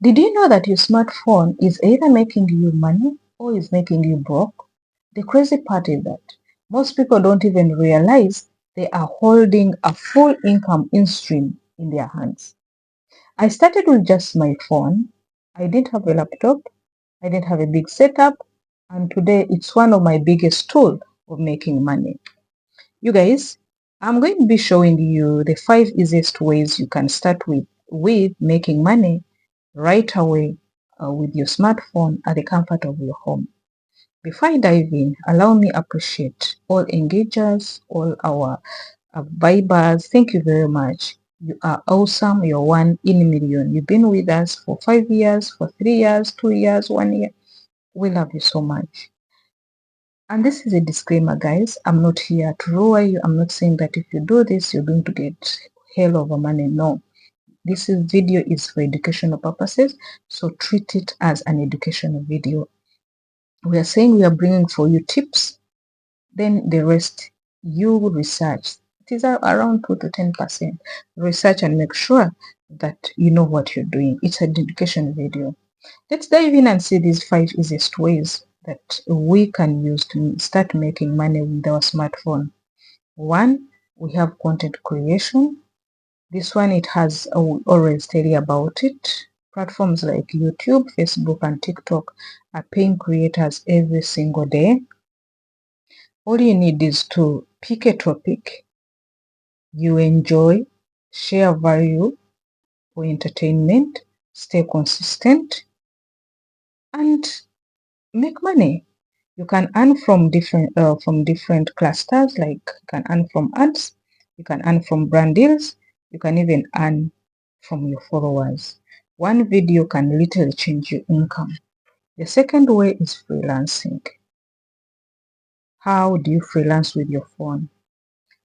Did you know that your smartphone is either making you money or is making you broke? The crazy part is that most people don't even realize they are holding a full income in stream in their hands. I started with just my phone. I didn't have a laptop. I didn't have a big setup. And today it's one of my biggest tools of making money. You guys, I'm going to be showing you the 5 easiest ways you can start with making money right away with your smartphone at the comfort of your home. Before I dive in, allow me appreciate all engagers, all our vibers. Thank you very much. You are awesome. You're one in a million. You've been with us for 5 years, for 3 years, 2 years, 1 year. We love you so much. And this is a disclaimer, guys. I'm not here to lure you. I'm not saying that if you do this, you're going to get hell over money. No. This video is for educational purposes, so treat it as an educational video. We are saying we are bringing for you tips, then the rest you research. It is around 2 to 10%. Research and make sure that you know what you're doing. It's an education video. Let's dive in and see these 5 easiest ways that we can use to start making money with our smartphone. 1, we have content creation. This one, it has, I will always tell you about it. Platforms like YouTube, Facebook, and TikTok are paying creators every single day. All you need is to pick a topic you enjoy, share value for entertainment, stay consistent, and make money. You can earn from different clusters, like you can earn from ads, you can earn from brand deals, you can even earn from your followers. One video can literally change your income. The second way is freelancing. How do you freelance with your phone?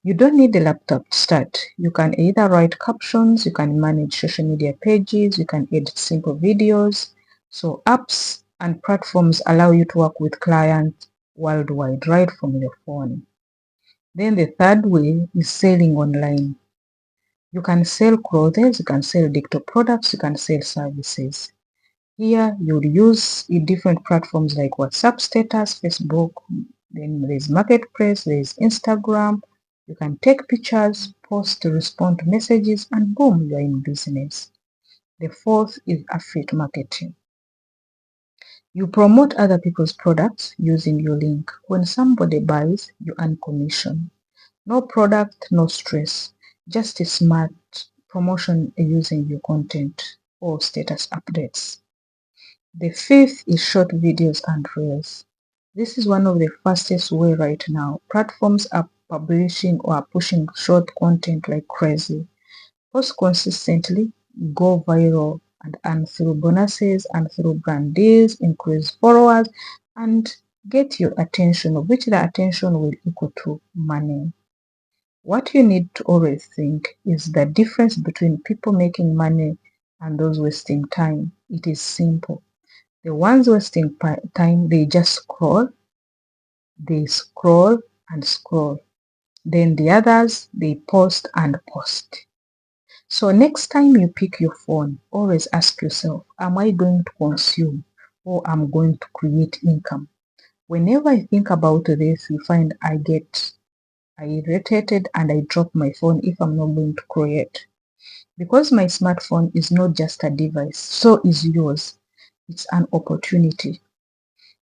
You don't need a laptop to start. You can either write captions, you can manage social media pages, you can edit simple videos. So apps and platforms allow you to work with clients worldwide right from your phone. Then the third way is selling online. You can sell clothes, you can sell digital products, you can sell services. Here you'll use different platforms like WhatsApp status, Facebook, then there's Marketplace, there's Instagram. You can take pictures, post, respond to messages, and boom, you're in business. The fourth is affiliate marketing. You promote other people's products using your link. When somebody buys, you earn commission. No product, no stress. Just a smart promotion using your content or status updates. The fifth is short videos and reels. This is one of the fastest way right now. Platforms are publishing or are pushing short content like crazy. Post consistently, go viral, and earn through bonuses and through brand deals, increase followers, and get your attention, of which the attention will equal to money. What you need to always think is the difference between people making money and those wasting time. It is simple. The ones wasting time, they just scroll and scroll. Then the others, they post and post. So next time you pick your phone, always ask yourself, am I going to consume or am going to create income? Whenever I think about this, you find I get irritated and I drop my phone if I'm not going to create. Because my smartphone is not just a device, so is yours. It's an opportunity.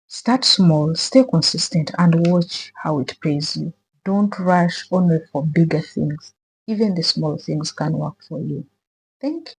Start small, stay consistent, and watch how it pays you. Don't rush only for bigger things. Even the small things can work for you. Thank you.